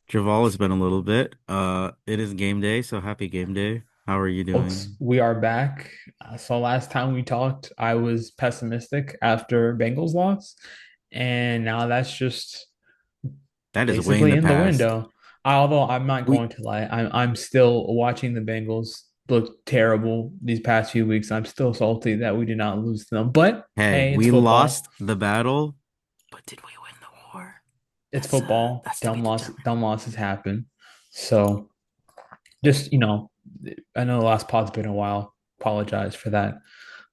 Javal, has been a little bit. It is game day, so happy game day. How are you Folks, doing? we are back. So last time we talked, I was pessimistic after Bengals loss, and now that's just That is way in basically the in the past. window. Although I'm not We going to lie, I'm still watching the Bengals look terrible these past few weeks. I'm still salty that we did not lose to them. But Hey, hey, it's we football. lost the battle, but did we win the war? It's That's football. that's to be determined. Dumb losses happen. So just I know the last pod's been a while. Apologize for that.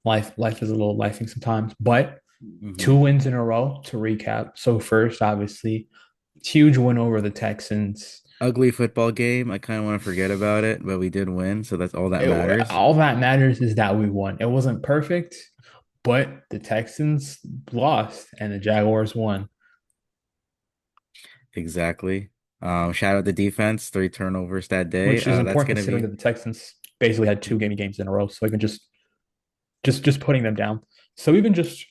Life is a little lifing sometimes, but Hmm. 2 wins in a row to recap. So first, obviously, huge win over the Texans. Ugly football game. I kind of want to forget about it, but we did win, so that's all that It, matters. all that matters is that we won. It wasn't perfect, but the Texans lost and the Jaguars won, Exactly. Shout out the defense, 3 turnovers that day. which is That's important gonna considering be. that the Texans basically had two gamey games in a row. So even just putting them down. So even just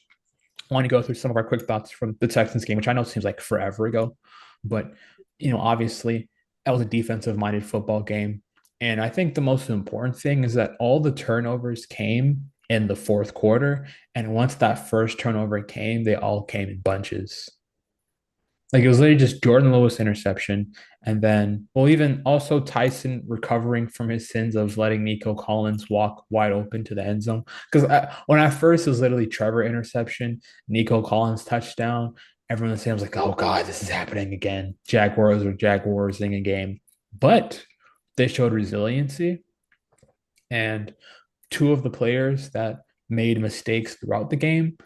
want to go through some of our quick thoughts from the Texans game, which I know seems like forever ago, but obviously that was a defensive minded football game. And I think the most important thing is that all the turnovers came in the fourth quarter. And once that first turnover came, they all came in bunches. Like it was literally just Jordan Lewis interception. And then, well, even also Tyson recovering from his sins of letting Nico Collins walk wide open to the end zone. Because when I first it was literally Trevor interception, Nico Collins touchdown. Everyone in the stadium was like, oh God, this is happening again. Jaguars are Jaguarsing a game. But they showed resiliency. And two of the players that made mistakes throughout the game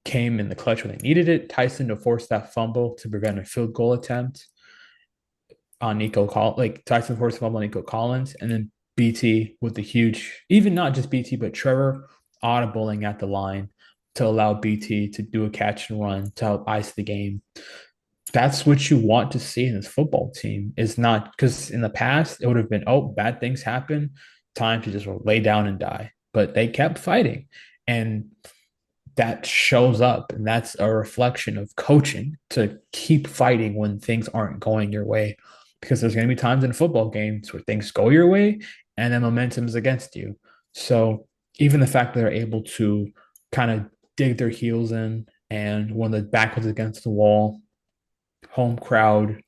came in the clutch when they needed it. Tyson to force that fumble to prevent a field goal attempt on Nico Collins, like Tyson forced a fumble on Nico Collins, and then BT with the huge, even not just BT, but Trevor audibling at the line to allow BT to do a catch and run to help ice the game. That's what you want to see in this football team. Is not because in the past it would have been, oh, bad things happen, time to just lay down and die. But they kept fighting. And that shows up. And that's a reflection of coaching to keep fighting when things aren't going your way. Because there's going to be times in football games where things go your way and then momentum is against you. So even the fact that they're able to kind of dig their heels in and when the back was against the wall, home crowd,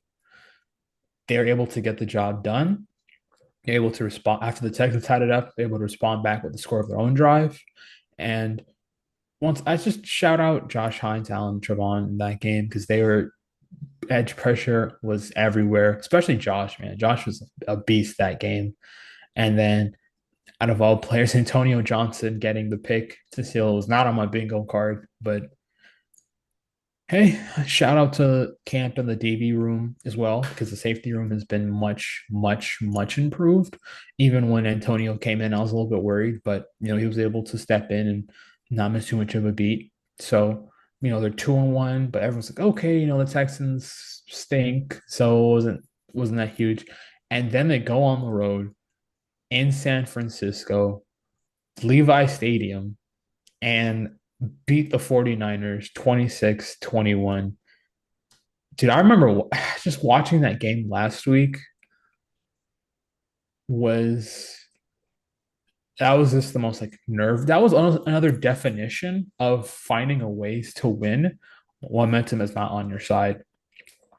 they're able to get the job done. They're able to respond after the Texans tied it up, they're able to respond back with the score of their own drive. And once I just shout out Josh Hines, Allen, Trevon in that game because they were edge pressure was everywhere, especially Josh, man. Josh was a beast that game. And then out of all players, Antonio Johnson getting the pick to seal was not on my bingo card, but hey, shout out to camp in the DB room as well because the safety room has been much, much, much improved. Even when Antonio came in, I was a little bit worried, but he was able to step in and not miss too much of a beat. So they're 2-1, but everyone's like, okay, the Texans stink, so it wasn't that huge. And then they go on the road in San Francisco, Levi Stadium, and beat the 49ers 26-21. Dude, I remember just watching that game last week was that was just the most like nerve. That was another definition of finding a ways to win. Momentum is not on your side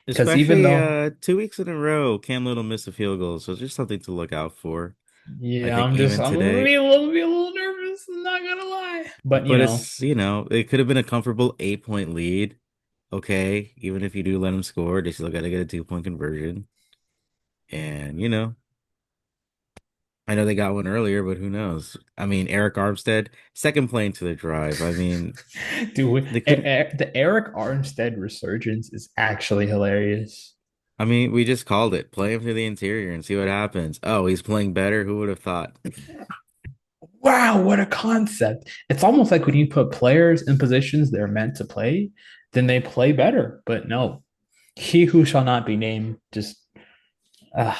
because even Especially though, 2 weeks in a row, Cam Little missed a field goal, so just something to look out for. I yeah, think even I'm gonna today, be a little nervous. I'm not gonna lie, but but it could have been a comfortable 8 point lead. Okay, even if you do let him score, they still got to get a 2 point conversion. And I know they got one earlier, but who knows? I mean, Eric Armstead, second play into the drive. I mean, dude, they could. the Eric Armstead resurgence is actually hilarious. I mean, we just called it. Play him through the interior and see what happens. Oh, he's playing better. Who would have thought? Wow, what a concept. It's almost like when you put players in positions they're meant to play, then they play better. But no, he who shall not be named just uh,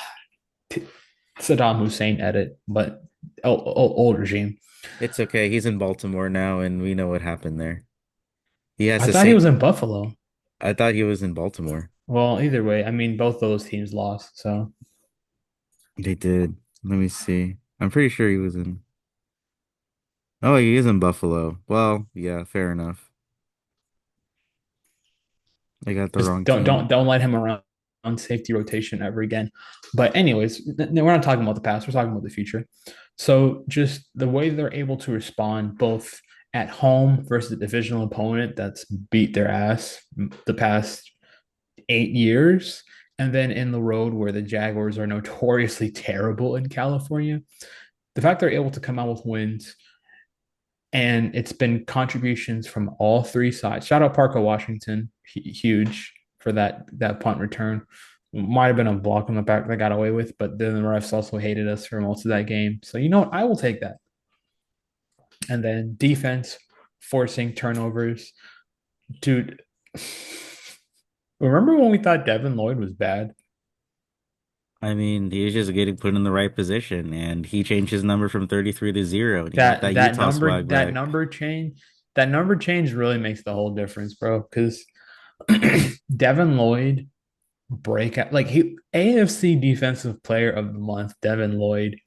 Saddam Hussein edit, but old regime. It's okay. He's in Baltimore now, and we know what happened there. He has I the thought he same. was in Buffalo. I thought he was in Baltimore. Well, either way, I mean, both those teams lost. So They did. Let me see. I'm pretty sure he was in. Oh, he is in Buffalo. Well, yeah, fair enough. I got the just wrong team. don't let him around on safety rotation ever again. But anyways, we're not talking about the past. We're talking about the future. So just the way they're able to respond both at home versus a divisional opponent that's beat their ass the past 8 years, and then in the road where the Jaguars are notoriously terrible in California. The fact they're able to come out with wins, and it's been contributions from all three sides. Shout out Parker Washington, huge for that punt return. Might have been a block on the back that got away with, but then the refs also hated us for most of that game. So you know what? I will take that. And then defense forcing turnovers. Dude, remember when we thought Devin Lloyd was bad? I mean, he was just getting put in the right position, and he changed his number from 33 to 0, and he got That that that Utah number swag that back. number change that number change really makes the whole difference, bro. Because Devin Lloyd breakout like he AFC Defensive Player of the Month, Devin Lloyd,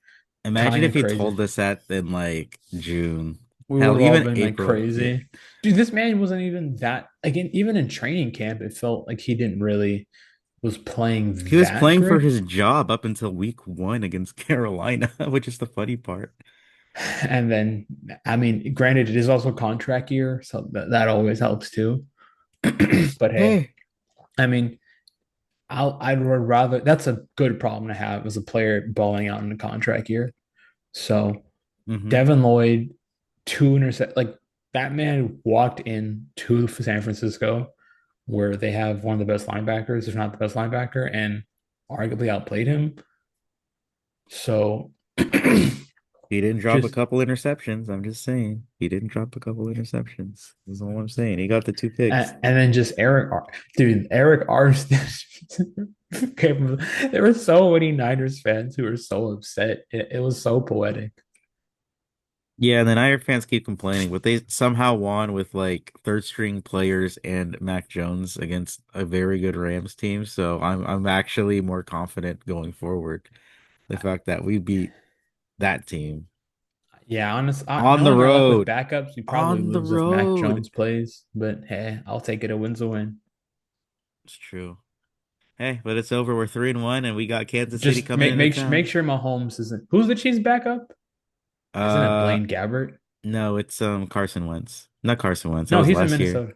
Imagine kind if of he crazy. told us that in like June. We would Hell, have all even been like April. Yeah. crazy. Dude, this man wasn't even that again, even in training camp, it felt like he didn't really was playing He was that playing for great. his job up until week 1 against Carolina, which is the funny part. And then I mean, granted, it is also contract year, so that always helps too. But hey, Hey. I mean, I'd rather that's a good problem to have as a player balling out in a contract year. So Hmm. Devin Lloyd, two intercept like that man walked in to San Francisco where they have one of the best linebackers, if not the best linebacker, and arguably outplayed him. So He didn't drop a just couple interceptions. I'm just saying. He didn't drop a couple interceptions. That's all I'm saying. He got the 2 picks. and then just dude, Eric Armstead. There were so many Niners fans who were so upset. It was so poetic. Yeah, and then Iron fans keep complaining, but they somehow won with like third string players and Mac Jones against a very good Rams team. So I'm actually more confident going forward. The fact that we beat that team Yeah, on the knowing our luck with road. backups, we probably On the lose if Mac road. Jones plays. But hey, I'll take it. A win's a win. It's true. Hey, but it's over. We're 3-1 and we got Kansas City Just coming into make town. sure Mahomes isn't. Who's the Chiefs backup? Isn't it Uh Blaine Gabbert? no, it's Carson Wentz. Not Carson Wentz. That No, was he's in last year. Minnesota.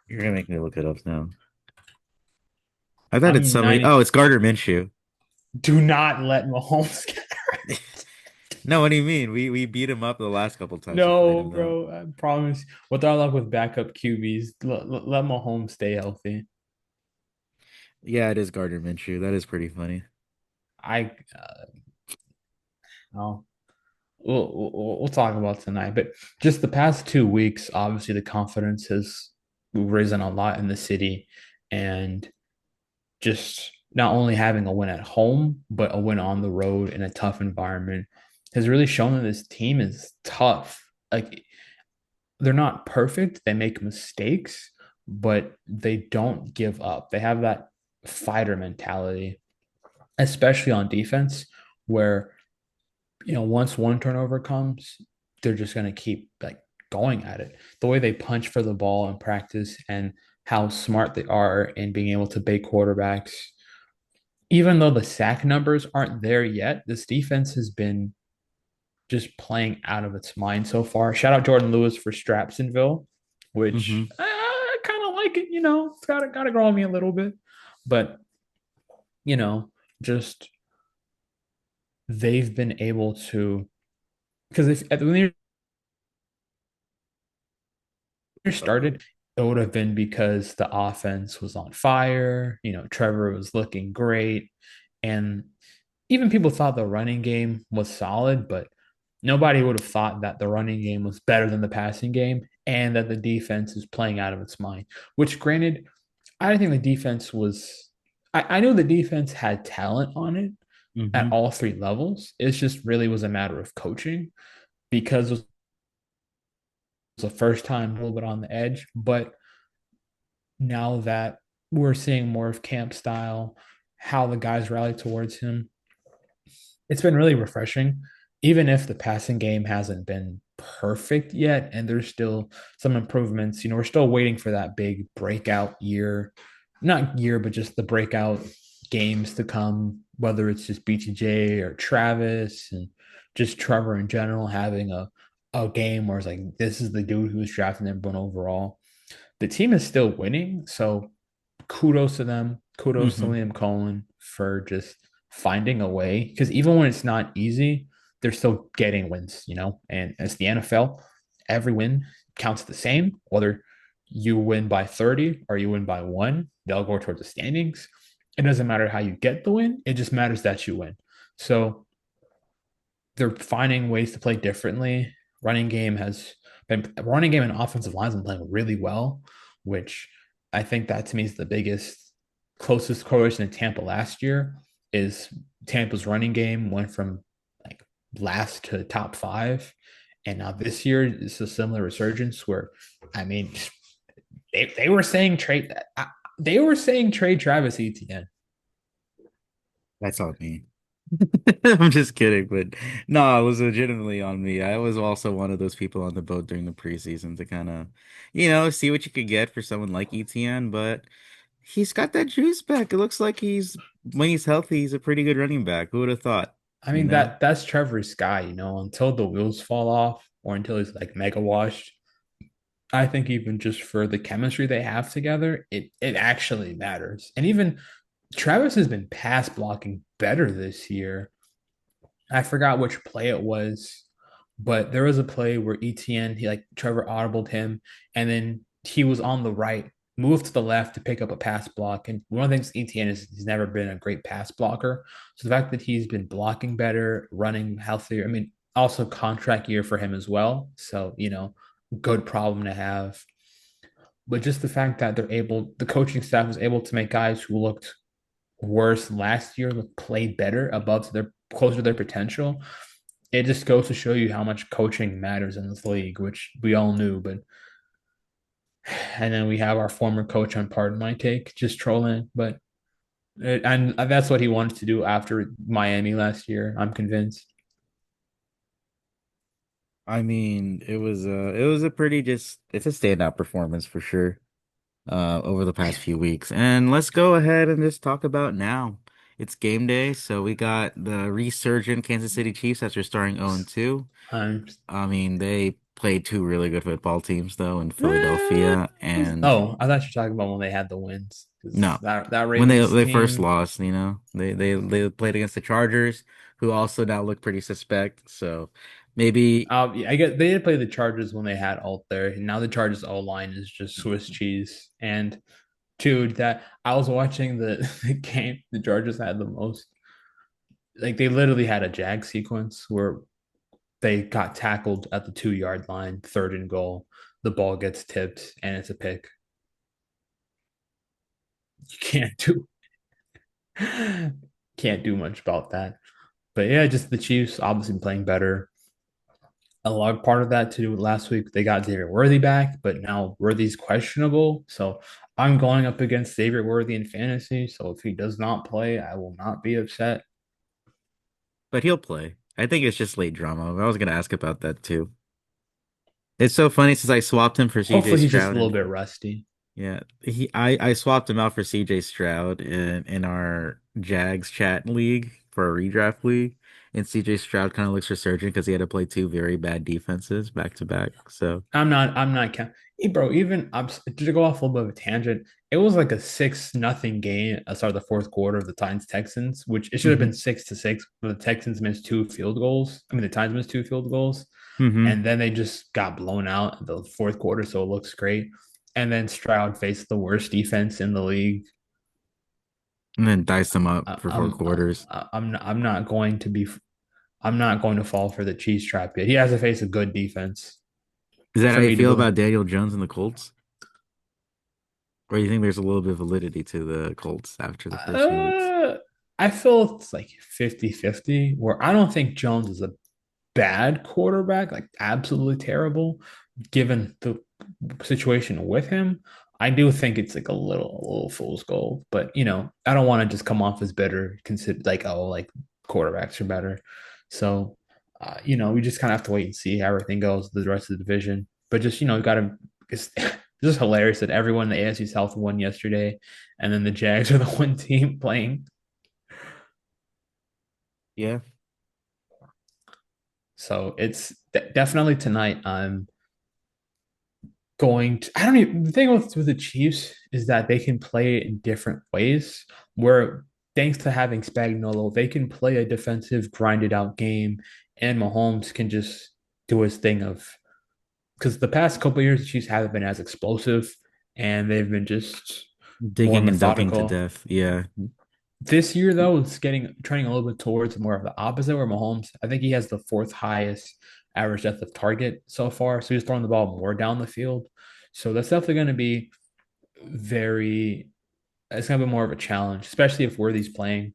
You're gonna make me look it up now. I thought it's I'm somebody. 90. Oh, it's Gardner Minshew. Do not let Mahomes get. No, what do you mean? We beat him up the last couple times we played No, him though. bro. I promise. With our luck with backup QBs, let Mahomes stay healthy. Yeah, it is Gardner Minshew. That is pretty funny. I oh, we'll talk about tonight. But just the past 2 weeks, obviously the confidence has risen a lot in the city, and just not only having a win at home, but a win on the road in a tough environment has really shown that this team is tough. Like they're not perfect, they make mistakes, but they don't give up. They have that fighter mentality, especially on defense, where once one turnover comes, they're just going to keep like going at it. The way they punch for the ball in practice and how smart they are in being able to bait quarterbacks. Even though the sack numbers aren't there yet, this defense has been just playing out of its mind so far. Shout out Jordan Lewis for Strapsonville, which Hmm. I kind of like it. It's got to grow on me a little bit, but you know, just they've been able to because if when they started, it would have been because the offense was on fire. Trevor was looking great, and even people thought the running game was solid, but nobody would have thought that the running game was better than the passing game and that the defense is playing out of its mind. Which, granted, I didn't think the defense was. I knew the defense had talent on it at Hmm. all three levels. It just really was a matter of coaching because it was the first time a little bit on the edge. But now that we're seeing more of camp style, how the guys rally towards him, it's been really refreshing, even if the passing game hasn't been perfect yet, and there's still some improvements. We're still waiting for that big breakout year, not year, but just the breakout games to come, whether it's just BTJ or Travis and just Trevor in general having a game where it's like, this is the dude who was drafted number one overall. The team is still winning, so kudos to them. Kudos to Hmm. Liam Cohen for just finding a way. Because even when it's not easy, they're still getting wins. And as the NFL, every win counts the same. Whether you win by 30 or you win by one, they'll go towards the standings. It doesn't matter how you get the win, it just matters that you win. So they're finding ways to play differently. Running game and offensive lines been playing really well, which I think that to me is the biggest closest correlation to Tampa last year is Tampa's running game went from like last to top five. And now this year it's a similar resurgence where I mean they were saying trade Travis Etienne. That's on me. I'm just kidding, but no, it was legitimately on me. I was also one of those people on the boat during the preseason to kind of, see what you could get for someone like ETN, but he's got that juice back. It looks like when he's healthy, he's a pretty good running back. Who would have thought, I you mean know? that's Trevor's guy, until the wheels fall off or until he's like mega washed. I think even just for the chemistry they have together, it actually matters. And even Travis has been pass blocking better this year. I forgot which play it was, but there was a play where ETN, he like Trevor audibled him, and then he was on the right, moved to the left to pick up a pass block. And one of the things ETN is he's never been a great pass blocker. So the fact that he's been blocking better, running healthier, I mean, also contract year for him as well. So, good problem to have. But just the fact that the coaching staff was able to make guys who looked worse last year play better above their closer to their potential. It just goes to show you how much coaching matters in this league, which we all knew. But and then we have our former coach on Pardon My Take, just trolling. But and that's what he wanted to do after Miami last year. I'm convinced. I mean, it was a pretty just it's a standout performance for sure. Over the past few weeks. And let's go ahead and just talk about now. It's game day, so we got the resurgent Kansas City Chiefs after starting 0-2. I'm. I mean, they played two really good football teams though in Eh, Philadelphia and oh, I thought you were talking about when they had the wins because no. that When they Ravens they first team. lost, they played against the Chargers, who also now look pretty suspect. So maybe Yeah, I get they did play the Chargers when they had Alt there. And now the Chargers O line is just Swiss cheese. And dude, that I was watching the game. The Chargers had the most. Like they literally had a jag sequence where they got tackled at the 2 yard line, third and goal. The ball gets tipped and it's a pick. You can't do much about that. But yeah, just the Chiefs obviously playing better. A large part of that to do with last week. They got Xavier Worthy back, but now Worthy's questionable. So I'm going up against Xavier Worthy in fantasy. So if he does not play, I will not be upset. but he'll play. I think it's just late drama. I was gonna ask about that too. It's so funny since I swapped him for CJ Hopefully he's just a Stroud little and bit rusty. yeah, I swapped him out for CJ Stroud in our Jags chat league for a redraft league. And CJ Stroud kind of looks resurgent because he had to play two very bad defenses back to back. So, I'm not counting. Hey, bro, even to go off a little bit of a tangent, it was like a 6-0 game at the start of the fourth quarter of the Titans Texans, which it should have been hmm 6-6, but the Texans missed two field goals. I mean, the Titans missed two field goals, hmm and then they just got blown out in the fourth quarter, so it looks great. And then Stroud faced the worst defense in the league. And then dice them up I, for four I'm quarters. I'm not going to be I'm not going to fall for the cheese trap yet. He has to face a good defense Is that how for you me to feel believe. about Daniel Jones and the Colts? Or you think there's a little bit of validity to the Colts after the first few weeks? Uh, I feel it's like 50-50. Where I don't think Jones is a bad quarterback, like absolutely terrible, given the situation with him. I do think it's like a little fool's gold, but I don't want to just come off as bitter, consider like, oh, like quarterbacks are better. So, we just kind of have to wait and see how everything goes with the rest of the division. But just, you got to, it's just hilarious that everyone in the AFC South won yesterday, and then the Jags are the one team playing. Yeah. So it's definitely tonight. I'm going to, I don't even, the thing with the Chiefs is that they can play in different ways. Where thanks to having Spagnuolo, they can play a defensive, grinded out game, and Mahomes can just do his thing of because the past couple of years the Chiefs haven't been as explosive and they've been just more Digging and dunking to methodical. death. Yeah. This year, though, it's getting trending a little bit towards more of the opposite, where Mahomes, I think he has the fourth highest average depth of target so far. So he's throwing the ball more down the field. So that's definitely going to be very, it's going to be more of a challenge, especially if Worthy's playing.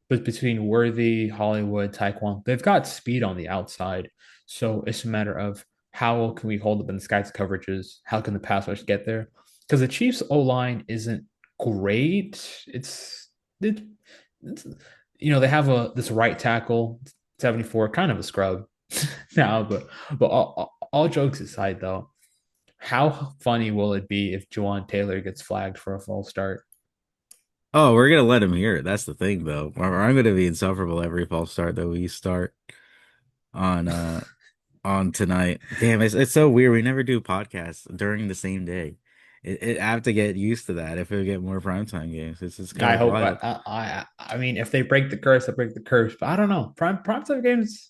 But between Worthy, Hollywood, Taekwon, they've got speed on the outside. So it's a matter of how well can we hold up in the skies coverages? How can the pass rush get there? Because the Chiefs O line isn't great. It, it's they have a this right tackle 74, kind of a scrub now, but all jokes aside though, how funny will it be if Jawan Taylor gets flagged for a false start? Oh, we're gonna let him hear it. That's the thing, though. I'm gonna be insufferable every false start that we start on on tonight. Damn, it's so weird. We never do podcasts during the same day. I have to get used to that if we get more primetime games. It's kind I of hope wild. I mean if they break the curse, I break the curse. But I don't know. Prime time games.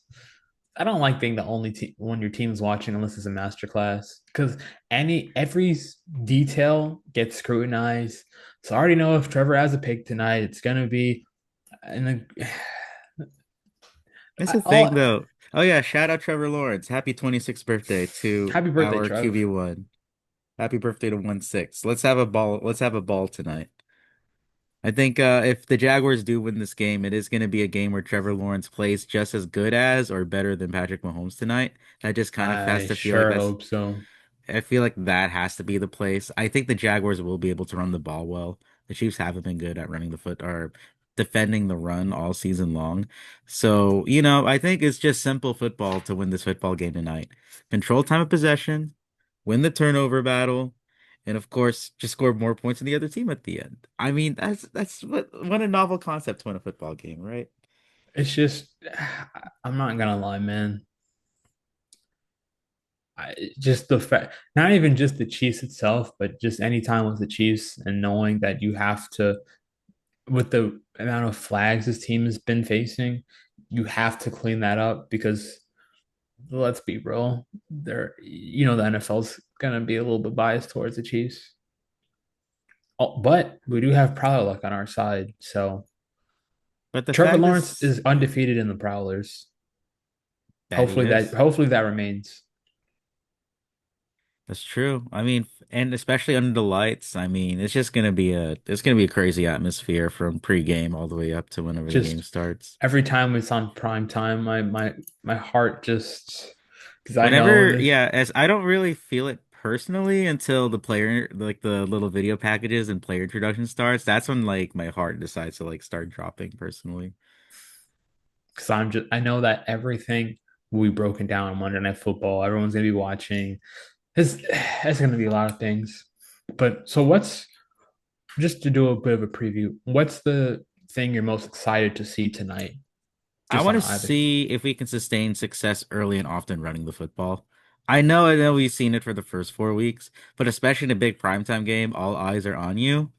I don't like being the only one your team's watching unless it's a master class because every detail gets scrutinized. So I already know if Trevor has a pick tonight, it's gonna be and then That's the thing, all though. Oh yeah, shout out Trevor Lawrence. Happy 26th birthday to happy birthday, our Trev. QB1. Happy birthday to 1-6. Let's have a ball. Let's have a ball tonight. I think if the Jaguars do win this game, it is going to be a game where Trevor Lawrence plays just as good as or better than Patrick Mahomes tonight. I just kind of has I to feel like sure that's hope so. I feel like that has to be the place. I think the Jaguars will be able to run the ball well. The Chiefs haven't been good at running the foot or defending the run all season long. So, I think it's just simple football to win this football game tonight. Control time of possession, win the turnover battle, and of course, just score more points than the other team at the end. I mean, that's what a novel concept to win a football game, right? It's just I'm not gonna lie, man. Just the fact, not even just the Chiefs itself, but just any time with the Chiefs and knowing that you have to, with the amount of flags this team has been facing, you have to clean that up because let's be real, the NFL's gonna be a little bit biased towards the Chiefs. Oh, but we do have Prowler luck on our side, so But the Trevor fact Lawrence is is undefeated in the Prowlers. that he is. Hopefully that remains. That's true. I mean, and especially under the lights, I mean, it's gonna be a crazy atmosphere from pregame all the way up to whenever the game Just starts. every time it's on prime time, my heart just because I know Whenever, this yeah, as I don't really feel it personally until the player, like the little video packages and player introduction starts. That's when like my heart decides to like start dropping personally. because I know that everything will be broken down on Monday Night Football. Everyone's gonna be watching. It's gonna be a lot of things. But so what's just to do a bit of a preview? What's the thing you're most excited to see tonight? I Just want on to either. see if we can sustain success early and often running the football. I know we've seen it for the first 4 weeks, but especially in a big primetime game, all eyes are on you.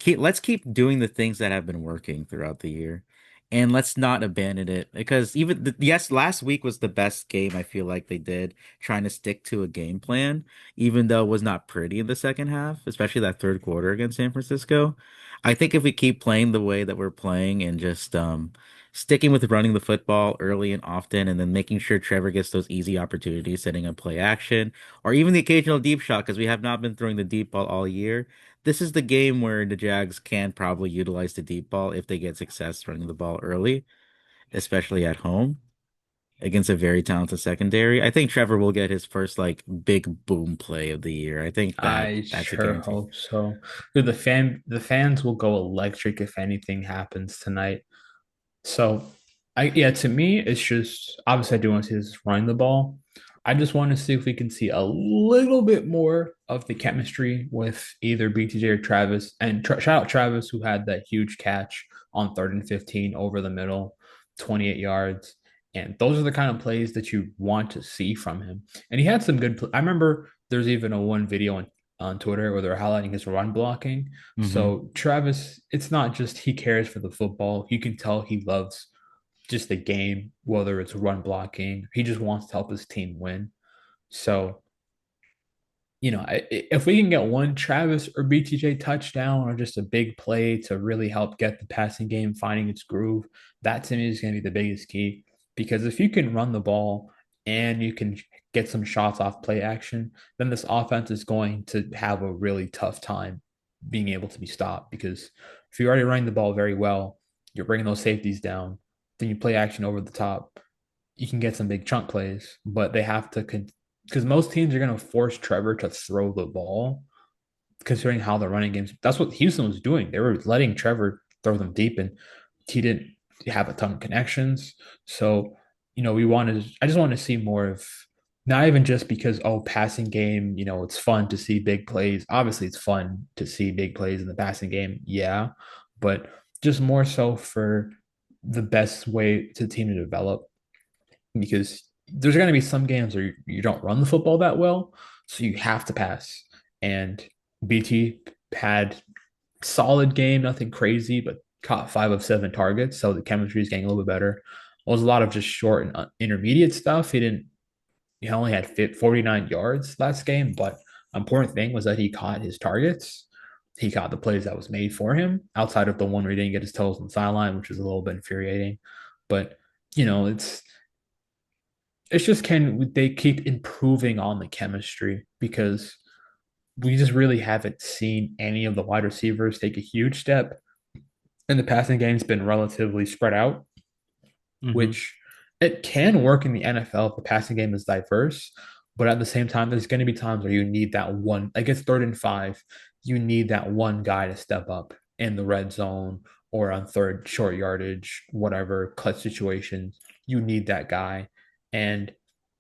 Let's keep doing the things that have been working throughout the year. And let's not abandon it because yes, last week was the best game I feel like they did trying to stick to a game plan, even though it was not pretty in the second half, especially that third quarter against San Francisco. I think if we keep playing the way that we're playing and just sticking with running the football early and often and then making sure Trevor gets those easy opportunities, setting up play action, or even the occasional deep shot because we have not been throwing the deep ball all year. This is the game where the Jags can probably utilize the deep ball if they get success running the ball early, especially at home. against a very talented secondary. I think Trevor will get his first like big boom play of the year. I think I that's a sure guarantee. hope so. Dude, the fans will go electric if anything happens tonight. So, yeah, to me, it's just obviously I do want to see this running the ball. I just want to see if we can see a little bit more of the chemistry with either BTJ or Travis. And shout out Travis who had that huge catch on 3rd and 15 over the middle, 28 yards. And those are the kind of plays that you want to see from him. And he had some good. I remember there's even a one video on Twitter where they're highlighting his run blocking. Hmm. So Travis, it's not just he cares for the football. You can tell he loves just the game, whether it's run blocking. He just wants to help his team win. So, if we can get one Travis or BTJ touchdown or just a big play to really help get the passing game finding its groove, that to me is going to be the biggest key. Because if you can run the ball and you can get some shots off play action, then this offense is going to have a really tough time being able to be stopped. Because if you're already running the ball very well, you're bringing those safeties down, then you play action over the top, you can get some big chunk plays, but they have to because most teams are going to force Trevor to throw the ball, considering how the running games. That's what Houston was doing. They were letting Trevor throw them deep, and he didn't have a ton of connections. So, we wanted. I just want to see more of. Not even just because passing game, it's fun to see big plays. Obviously, it's fun to see big plays in the passing game, yeah, but just more so for the best way to team to develop because there's going to be some games where you don't run the football that well, so you have to pass. And BT had solid game, nothing crazy, but caught 5 of 7 targets, so the chemistry is getting a little bit better. It was a lot of just short and intermediate stuff. He only had 49 yards last game, but important thing was that he caught his targets. He caught the plays that was made for him outside of the one where he didn't get his toes on the sideline, which was a little bit infuriating. But it's just can they keep improving on the chemistry because we just really haven't seen any of the wide receivers take a huge step. And the passing game's been relatively spread out, Hmm. which it can work in the NFL if the passing game is diverse. But at the same time, there's going to be times where you need that one, like it's 3rd and 5, you need that one guy to step up in the red zone or on third short yardage, whatever clutch situations. You need that guy. And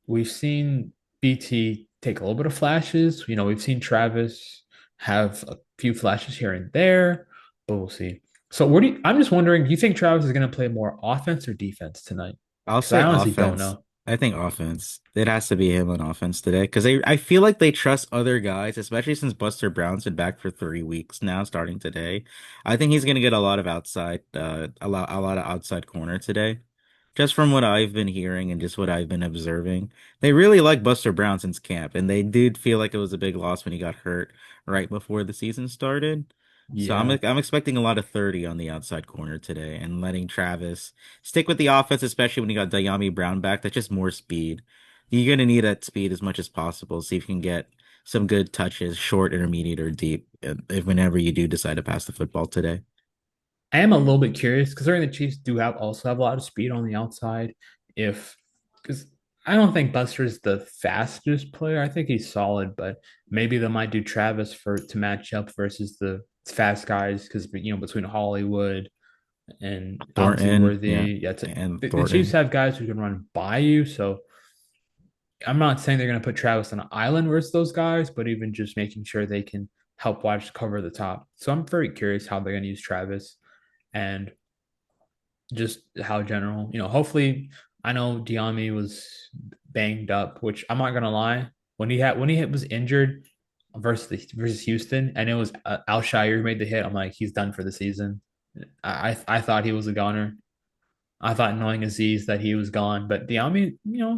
we've seen BT take a little bit of flashes. We've seen Travis have a few flashes here and there, but we'll see. So I'm just wondering, do you think Travis is going to play more offense or defense tonight? I'll Because I say honestly don't offense. know. I think offense. It has to be him on offense today because I feel like they trust other guys, especially since Buster Brown's been back for 3 weeks now, starting today. I think he's gonna get a lot of outside, a lot of outside corner today. Just from what I've been hearing and just what I've been observing, they really like Buster Brown since camp, and they did feel like it was a big loss when he got hurt right before the season started. So I'm Yeah. I'm expecting a lot of 30 on the outside corner today and letting Travis stick with the offense, especially when you got Dayami Brown back. That's just more speed. You're gonna need that speed as much as possible. See if you can get some good touches, short, intermediate, or deep, if whenever you do decide to pass the football today. I am a little bit curious because the Chiefs do have a lot of speed on the outside. If because I don't think Buster's the fastest player. I think he's solid, but maybe they might do Travis for to match up versus the fast guys because between Hollywood and obviously Thornton, yeah, Worthy, yeah, and the Chiefs Thornton. have guys who can run by you. So I'm not saying they're going to put Travis on an island versus those guys, but even just making sure they can help watch cover the top. So I'm very curious how they're going to use Travis and just how general, hopefully I know Diami was banged up, which I'm not going to lie. When he was injured versus Houston and it was Alshire who made the hit, I'm like, he's done for the season. I thought he was a goner. I thought knowing Aziz that he was gone, but Diami,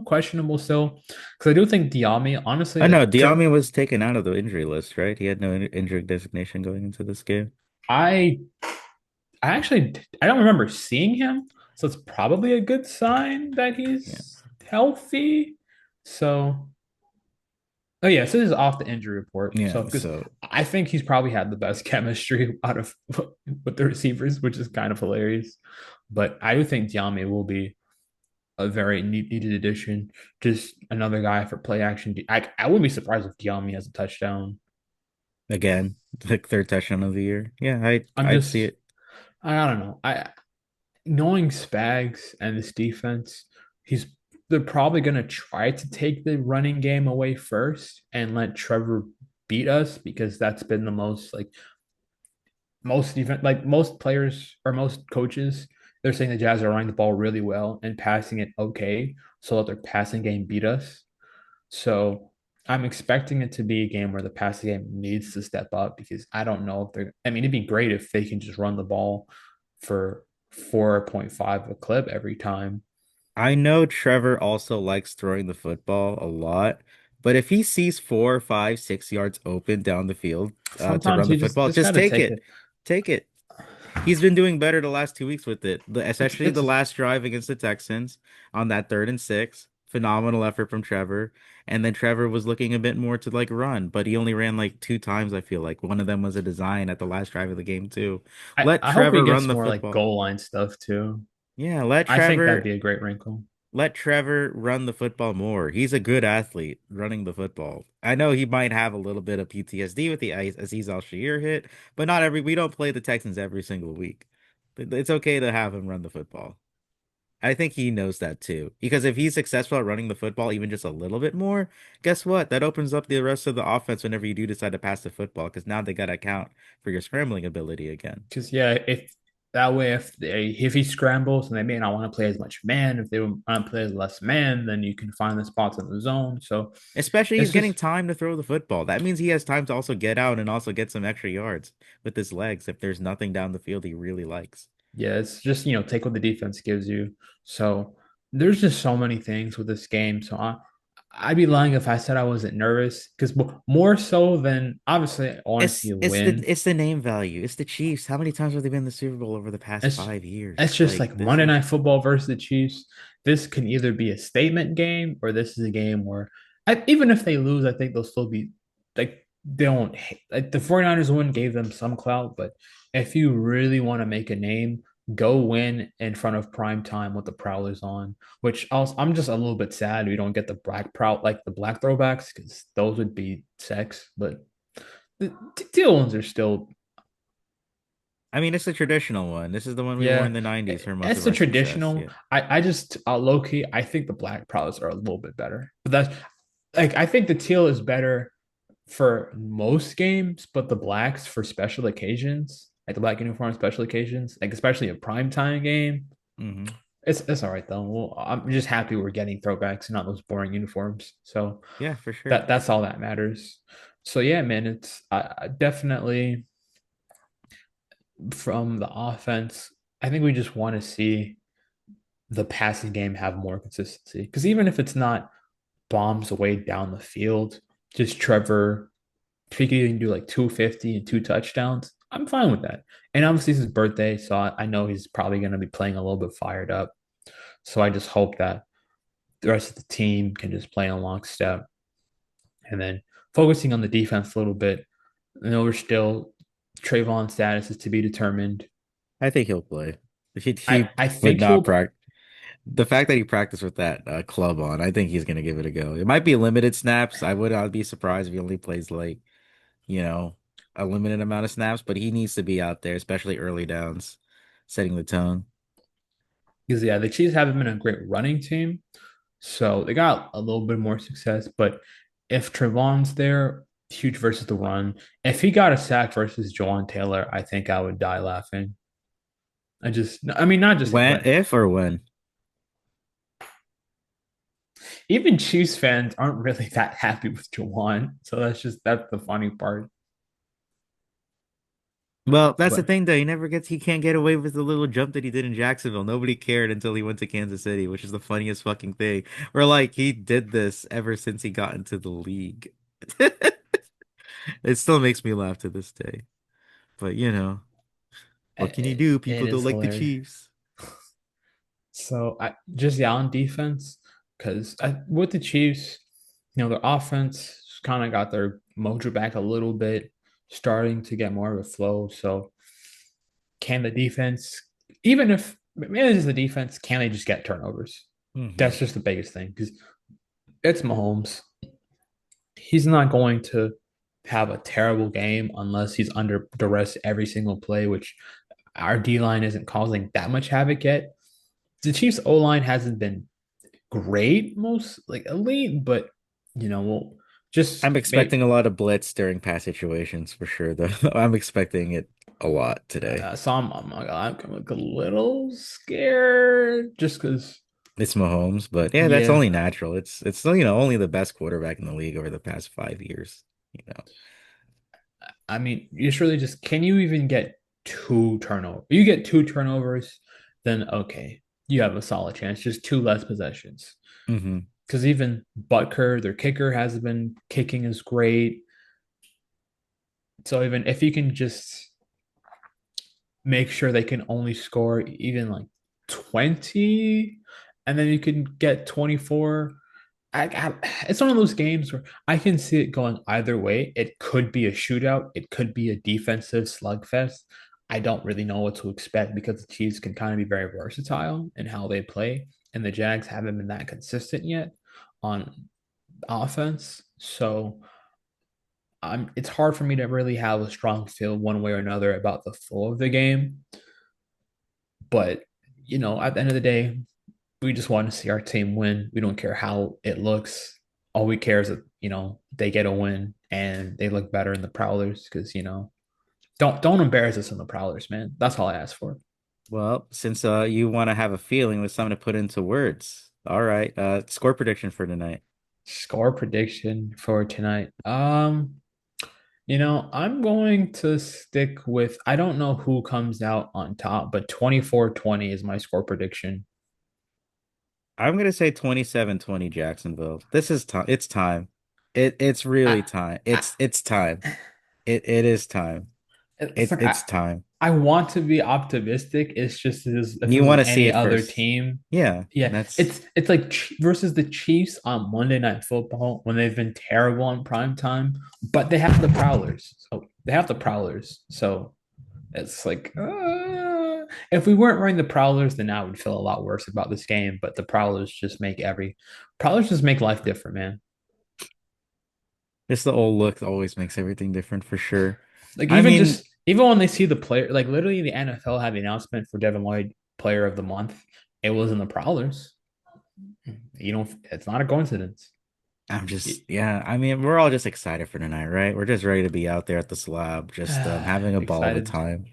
questionable still. Because I do think Diami, honestly, I know like Diame was taken out of the injury list, right? He had no injury designation going into this game. I I actually I don't remember seeing him, so it's probably a good sign that Yeah, he's healthy. So, oh yeah, so this is off the injury report. yeah. So because So I think he's probably had the best chemistry out of with the receivers, which is kind of hilarious. But I do think Diame will be a very needed addition. Just another guy for play action. I wouldn't be surprised if Diami has a touchdown. Again, the third touchdown of the year. Yeah, I'm I'd see just it. I don't know. I knowing Spags and this defense, he's they're probably gonna try to take the running game away first and let Trevor beat us because that's been the most like most defense like most players or most coaches, they're saying the Jazz are running the ball really well and passing it okay, so that their passing game beat us. So I'm expecting it to be a game where the passing game needs to step up because I don't know if they're. I mean, it'd be great if they can just run the ball for 4.5 a clip every time. I know Trevor also likes throwing the football a lot, but if he sees 4, 5, 6 yards open down the field to Sometimes run the you just football, just just gotta take take it. it. Take it. He's been doing better the last 2 weeks with it, It's especially the it's last drive against the Texans on that 3rd and 6. Phenomenal effort from Trevor. And then Trevor was looking a bit more to like run, but he only ran like 2 times, I feel like. One of them was a design at the last drive of the game, too. Let I hope he Trevor run gets the more like football. goal line stuff too. Yeah, I think that'd be a great wrinkle. let Trevor run the football more. He's a good athlete running the football. I know he might have a little bit of PTSD with the Aziz Al-Shaair hit, but not every we don't play the Texans every single week. It's okay to have him run the football. I think he knows that too. Because if he's successful at running the football even just a little bit more, guess what? That opens up the rest of the offense whenever you do decide to pass the football, because now they got to account for your scrambling ability again. Because yeah, if that way, if he scrambles and they may not want to play as much man, if they want to play as less man, then you can find the spots in the zone. So Especially he's it's getting just time to throw the football. That means he has time to also get out and also get some extra yards with his legs if there's nothing down the field he really likes. yeah, it's just take what the defense gives you. So there's just so many things with this game. So I'd be lying if I said I wasn't nervous because more so than obviously I want to see a win. It's the name value. It's the Chiefs. How many times have they been in the Super Bowl over the past It's 5 years? it's just Like like this Monday is Night Football versus the Chiefs. This can either be a statement game or this is a game where even if they lose, I think they'll still be like they don't like the 49ers win gave them some clout, but if you really want to make a name, go win in front of prime time with the Prowlers on. Which also I'm just a little bit sad we don't get the black proud like the black throwbacks because those would be sex, but the teal ones are still. I mean, it's the traditional one. This is the one we wore in Yeah, the 90s for most it's of the our success. traditional. Yeah. I just low key. I think the black products are a little bit better, but that's like I think the teal is better for most games, but the blacks for special occasions, like the black uniform special occasions, like especially a prime time game. Hmm. It's all right though. Well, I'm just happy we're getting throwbacks and not those boring uniforms. So Yeah, for sure. that's all that matters. So yeah, man, it's I definitely from the offense. I think we just want to see the passing game have more consistency. Because even if it's not bombs away down the field, just Trevor, if he can do like 250 and 2 touchdowns, I'm fine with that. And obviously, it's his birthday, so I know he's probably going to be playing a little bit fired up. So I just hope that the rest of the team can just play in lockstep. And then focusing on the defense a little bit, we're still Trayvon's status is to be determined. I think he'll play. He I would think not he'll practice. The fact that he practiced with that club on, I think he's going to give it a go. It might be limited snaps. I'd be surprised if he only plays like, you know, a limited amount of snaps, but he needs to be out there, especially early downs, setting the tone. because yeah, the Chiefs haven't been a great running team. So they got a little bit more success. But if Trevon's there, huge versus the run. If he got a sack versus Jawan Taylor, I think I would die laughing. I mean, not just him, When, but if or when? even Chiefs fans aren't really that happy with Jawan. So that's the funny part. Well, that's the But thing though. He can't get away with the little jump that he did in Jacksonville. Nobody cared until he went to Kansas City, which is the funniest fucking thing. Or like he did this ever since he got into the league. It still makes me laugh to this day. But what can you do? it People don't is like the hilarious. Chiefs. So I just yeah on defense because with the Chiefs, their offense kind of got their mojo back a little bit, starting to get more of a flow. So can the defense, even if maybe it's the defense, can they just get turnovers? Hmm. That's just the biggest thing because it's Mahomes. He's not going to have a terrible game unless he's under duress every single play, which our D line isn't causing that much havoc yet. The Chiefs O line hasn't been great, most like elite, but we'll just I'm maybe. expecting a lot of blitz during pass situations for sure, though. I'm expecting it a lot today. So I'm like a little scared just because, It's Mahomes, but yeah, that's yeah. only natural. It's still, only the best quarterback in the league over the past 5 years, you know. I mean, it's really just can you even get two turnovers? You get two turnovers, then okay, you have a solid chance. Just two less possessions. Hmm. Because even Butker, their kicker, hasn't been kicking as great. So even if you can just make sure they can only score even like 20, and then you can get 24. It's one of those games where I can see it going either way. It could be a shootout, it could be a defensive slugfest. I don't really know what to expect because the Chiefs can kind of be very versatile in how they play, and the Jags haven't been that consistent yet on offense. So it's hard for me to really have a strong feel one way or another about the flow of the game. But at the end of the day, we just want to see our team win. We don't care how it looks. All we care is that they get a win and they look better in the Prowlers because don't embarrass us in the Prowlers, man. That's all I ask for. Well, since you want to have a feeling with something to put into words, all right. Score prediction for tonight. Score prediction for tonight. I'm going to stick with I don't know who comes out on top, but 24-20 is my score prediction. I'm gonna say 27-20 Jacksonville. This is time. It's time. It's really I, time. I, It's time. It is time. it's It like it's time. I want to be optimistic. It's just if it You was want to see any it other first. team, Yeah, yeah, that's it's like versus the Chiefs on Monday Night Football when they've been terrible in prime time, but they have the Prowlers. So they have the Prowlers. So it's like if we weren't wearing the Prowlers, then I would feel a lot worse about this game. But the Prowlers just make life different, man. just the old look always makes everything different for sure. Like I mean, even when they see the player, like literally the NFL had the announcement for Devin Lloyd Player of the Month, it was in the Prowlers. It's not a coincidence. I'm just yeah, I mean, we're all just excited for tonight, right? We're just ready to be out there at the slab, just having a ball of a Excited. time.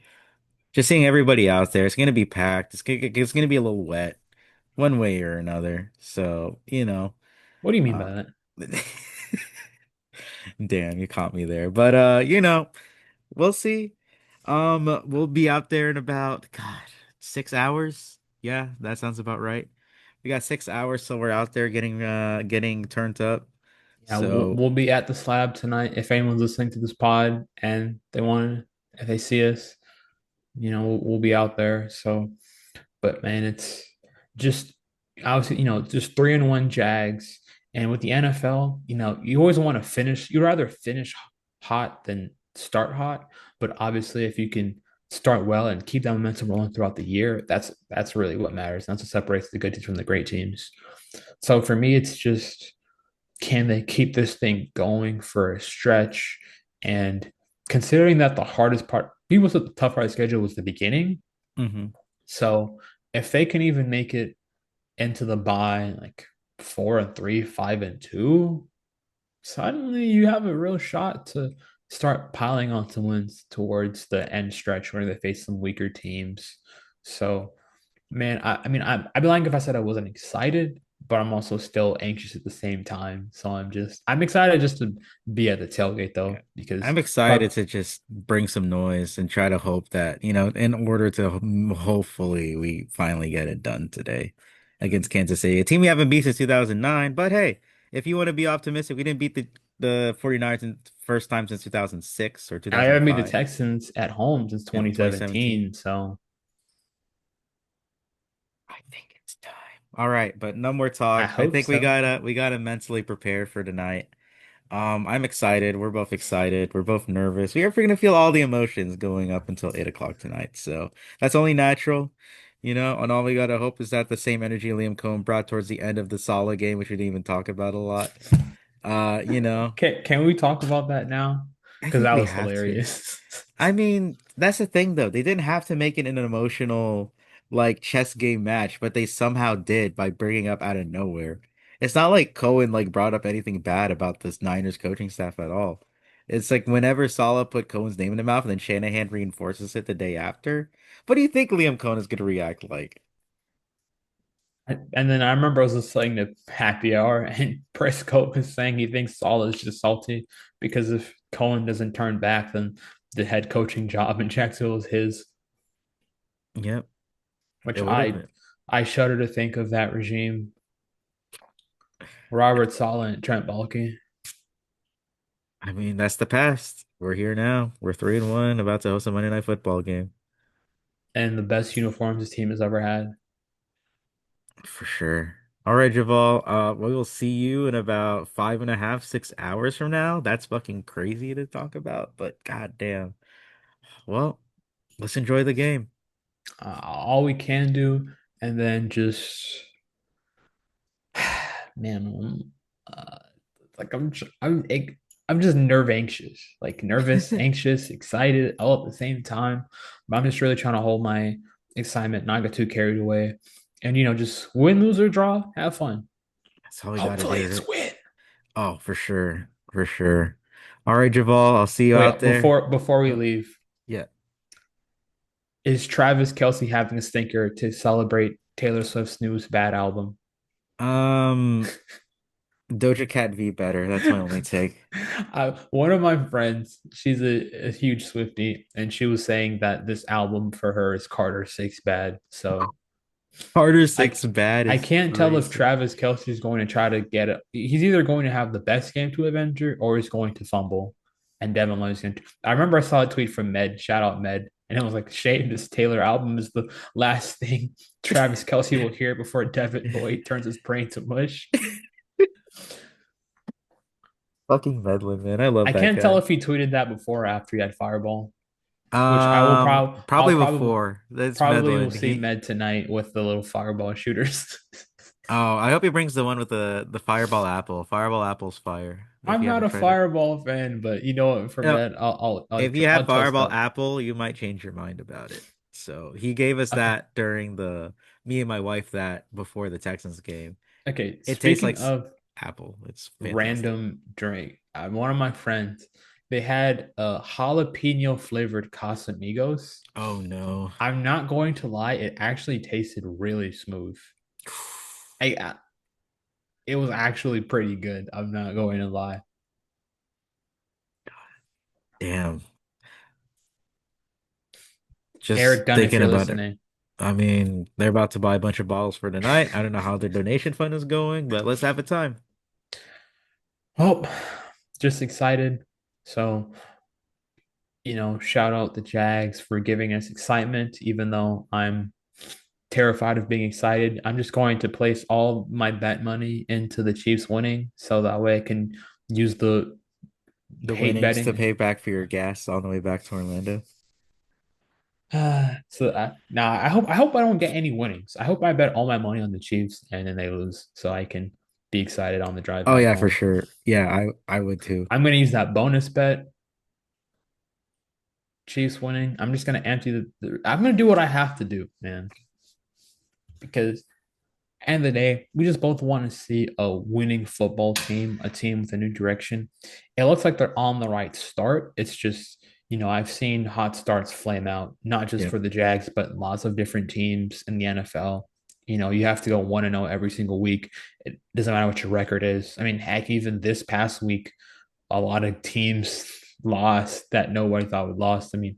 Just seeing everybody out there. It's gonna be packed. It's gonna be a little wet, one way or another. So, What do you mean uh, by that? damn, you caught me there. But we'll see. We'll be out there in about 6 hours. Yeah, that sounds about right. We got 6 hours, so we're out there getting turned up. Yeah, So we'll be at the slab tonight. If anyone's listening to this pod and if they see us, we'll be out there. So, but man, it's just obviously, just 3-1 Jags. And with the NFL, you always want to finish. You'd rather finish hot than start hot. But obviously, if you can start well and keep that momentum rolling throughout the year, that's really what matters. That's what separates the good teams from the great teams. So for me, it's just can they keep this thing going for a stretch? And considering that the hardest part, people said the tough part of the schedule was the beginning. mhm. So if they can even make it into the bye like 4-3, 5-2, suddenly you have a real shot to start piling on some wins towards the end stretch where they face some weaker teams. So man, I mean, I'd be lying if I said I wasn't excited, but I'm also still anxious at the same time. So I'm excited just to be at the tailgate Yeah. though, because I'm excited probably to just bring some noise and try to hope that, in order to hopefully we finally get it done today against Kansas City, a team we haven't beat since 2009. But hey, if you want to be optimistic, we didn't beat the 49ers in first time since 2006 or I haven't beat the 2005 Texans at home since and 2017. 2017. So I think it's time. All right, but no more I talk. I hope think we so. gotta mentally prepare for tonight. I'm excited. We're both excited. We're both nervous. We're gonna feel all the emotions going up until 8 o'clock tonight. So that's only natural, and all we gotta hope is that the same energy Liam Cohen brought towards the end of the Salah game, which we didn't even talk about a lot. Uh, you know, Can we talk about that now? I Because think that we was have to. hilarious. I mean, that's the thing though. They didn't have to make it an emotional like chess game match, but they somehow did by bringing up out of nowhere. It's not like Cohen like brought up anything bad about this Niners coaching staff at all. It's like whenever Saleh put Cohen's name in the mouth and then Shanahan reinforces it the day after. What do you think Liam Cohen is gonna react like? And then I remember I was listening to Happy Hour, and Prescott was saying he thinks Saul is just salty because if Cohen doesn't turn back, then the head coaching job in Jacksonville is his. Yep, it Which would have I been. I shudder to think of that regime. Robert Saleh and Trent Baalke, I mean, that's the past. We're here now. We're 3-1, about to host a Monday Night Football game. and the best uniforms this team has ever had. For sure. All right, Javal. We will see you in about 5.5, 6 hours from now. That's fucking crazy to talk about, but goddamn. Well, let's enjoy the game. All we can do, and then just man, uh, like I'm just nerve anxious, like nervous, anxious, excited all at the same time. But I'm just really trying to hold my excitement, not get too carried away, and just win, lose or draw, have fun. That's all we gotta Hopefully, do. it's win. Oh, for sure. For sure. All right, Javal. I'll see you Oh out yeah, there. before we Oh, leave, yeah. is Travis Kelsey having a stinker to celebrate Taylor Swift's newest bad album? Um, Doja Cat V better. That's my only take. One of my friends, she's a huge Swiftie, and she was saying that this album for her is Carter Six bad. So Carter I 6 bad I is can't tell if crazy. Travis Kelsey is going to try to get it. He's either going to have the best game to Avenger or he's going to fumble. And Devin Lloyd's going to. I remember I saw a tweet from Med, shout out Med, and it was like, "Shade, this Taylor album is the last thing Travis Kelsey will hear before Devin Lloyd turns his brain to mush." Fucking Medlin, man. I love I that can't tell guy. if he tweeted that before or after he had Fireball, which I'll Probably before. That's probably will Medlin. see He Med tonight with the little Fireball shooters. Oh, I hope he brings the one with the Fireball Apple. Fireball Apple's fire. If I'm you not haven't a tried it. Fireball fan, but you know what? For No, Med, if you have I'll toast Fireball up. Apple, you might change your mind about it. So he gave us Okay, that during the me and my wife that before the Texans game. okay. It tastes Speaking like of apple. It's fantastic. random drink, one of my friends, they had a jalapeno flavored Casamigos. Oh no. I'm not going to lie, it actually tasted really smooth. I it was actually pretty good. I'm not going to lie. Damn. Just Eric Dunn, if thinking you're about it. listening. I mean, they're about to buy a bunch of bottles for tonight. I don't know how their donation fund is going, but let's have a time. Oh, just excited. So, shout out the Jags for giving us excitement, even though I'm terrified of being excited. I'm just going to place all my bet money into the Chiefs winning so that way I can use the The hate winnings to betting. pay back for your gas on the way back to Orlando. Now I hope I don't get any winnings. I hope I bet all my money on the Chiefs and then they lose so I can be excited on the drive Oh back yeah, for home. sure. Yeah, I would too. I'm going to use that bonus bet Chiefs winning. I'm just gonna empty I'm gonna do what I have to do, man. Because end of the day, we just both want to see a winning football team, a team with a new direction. It looks like they're on the right start. It's just, I've seen hot starts flame out, not just Yep. for the Jags, but lots of different teams in the NFL. You have to go 1-0 every single week. It doesn't matter what your record is. I mean, heck, even this past week, a lot of teams lost that nobody thought would lost. I mean,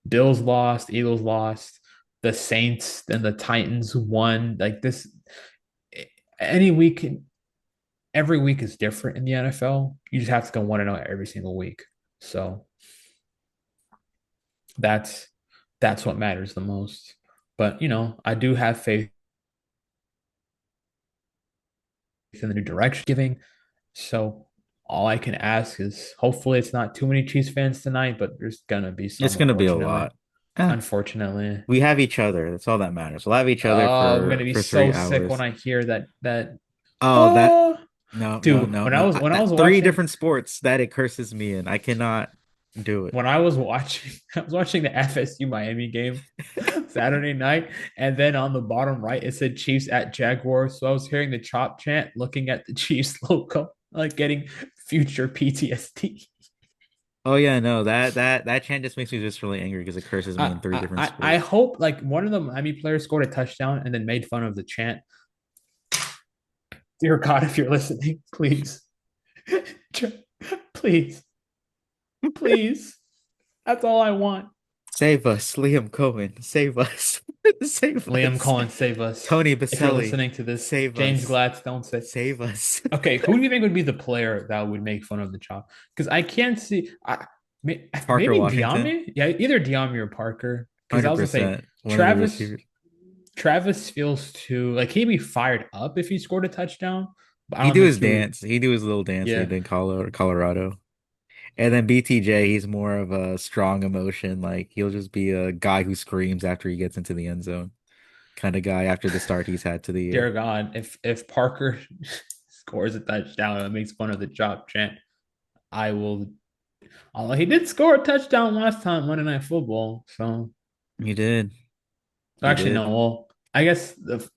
Bills lost, Eagles lost, the Saints and the Titans won. Like this, any week, every week is different in the NFL. You just have to go 1-0 every single week. So that's that's what matters the most. But I do have faith in the new direction giving. So all I can ask is hopefully it's not too many Chiefs fans tonight, but there's gonna be It's some, gonna be a unfortunately. lot. Eh, Unfortunately. we have each other. That's all that matters. We'll have each other Oh, I'm gonna be for so three sick when hours. I hear that. Oh, that Oh, no, no, dude, no, no. when I was Three watching different sports that it curses me in. I cannot do it. when I was watching I was watching the FSU Miami game Saturday night, and then on the bottom right it said Chiefs at Jaguars. So I was hearing the chop chant, looking at the Chiefs logo, like getting future PTSD. Oh yeah, no, that chant just makes me just really angry because it curses me in three different I sports. hope like one of the Miami players scored a touchdown and then made fun of the chant. Dear God, if you're listening, please, please, please. That's all I want. Save us, Liam Cohen. Save us. Save Liam us. Collins, save us. Tony If you're Baselli. listening to this, Save James us. Gladstone say, Save us. okay, who do you think would be the player that would make fun of the chop? Because I can't see. Parker Maybe Washington. Diame. Yeah, either Diame or Parker. Because I was gonna say 100%. One of the Travis. receivers. Travis feels too like he'd be fired up if he scored a touchdown, but I He don't do think his he would. dance. He do his little dance that he Yeah, did in Colorado. And then BTJ, he's more of a strong emotion. Like he'll just be a guy who screams after he gets into the end zone. Kind of guy after the start he's had to the dear year. God, if Parker scores a touchdown and makes fun of the chop chant, I will. Although he did score a touchdown last time Monday Night Football, so He did. He actually did. no. Well, I guess the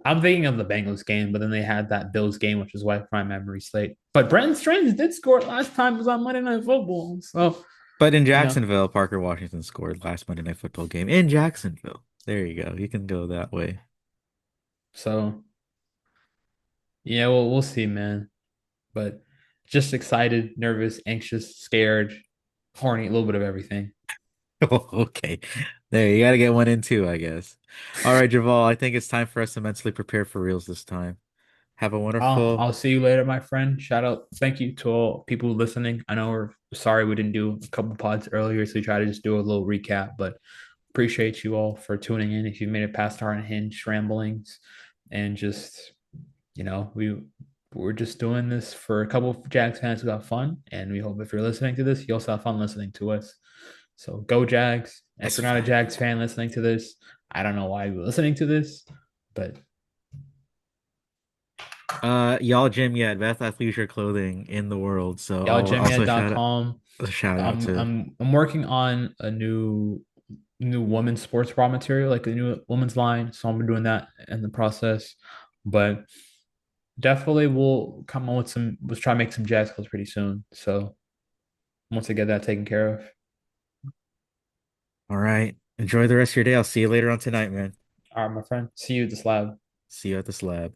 I'm thinking of the Bengals game, but then they had that Bills game, which is why my memory slate. But Brenton Strange did score it last time. It was on Monday Night Football, so But in you know. Jacksonville, Parker Washington scored last Monday Night Football game in Jacksonville. There you go. You can go that way. So yeah, well, we'll see, man. But just excited, nervous, anxious, scared, horny, a little bit of everything. Okay. There, you got to get one in too, I guess. All right, Javal, I think it's time for us to mentally prepare for reals this time. Have a wonderful. I'll see you later, my friend. Shout out, thank you to all people listening. I know we're sorry we didn't do a couple pods earlier, so we try to just do a little recap, but appreciate you all for tuning in. If you made it past our unhinged ramblings, and just we're just doing this for a couple of Jags fans who have fun, and we hope if you're listening to this, you also have fun listening to us. So go Jags. And if That's you're not a fine. Jags fan listening to this, I don't know why you're listening to this, but Y'all gym yet, best athleisure clothing in the world. So I'll also y'alljamia.com. shout out to. I'm working on a new women's sports bra material, like a new women's line. So I'm doing that in the process. But definitely we'll come on with some let's try to make some jazz clothes pretty soon. So once I get that taken care of. All right. Enjoy the rest of your day. I'll see you later on tonight, man. All right, my friend. See you at the slab. See you at the slab.